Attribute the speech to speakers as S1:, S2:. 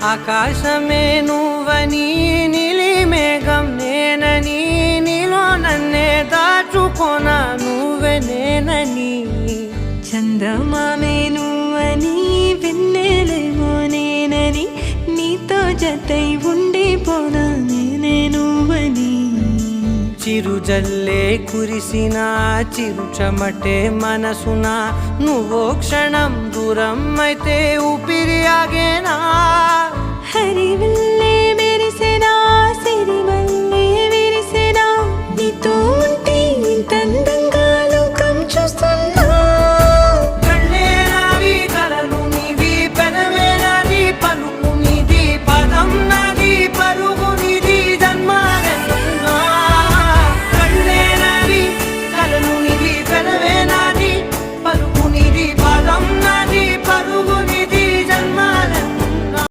S1: ఆకాశమే నువ్వని నీలి మేఘం నేనని నీలో నన్నే దాచుకోనా నువ్వే నేనని
S2: చందమామే నువ్వని వెన్నెలేమో నేనని నీతో జతై ఉండిపోనా నేనే నువ్వని
S1: చిరుజల్లే కురిసిన చిరు చెమటే మనసున నువ్వో క్షణం దూరం అయితే ఊపిరి ఆగేనా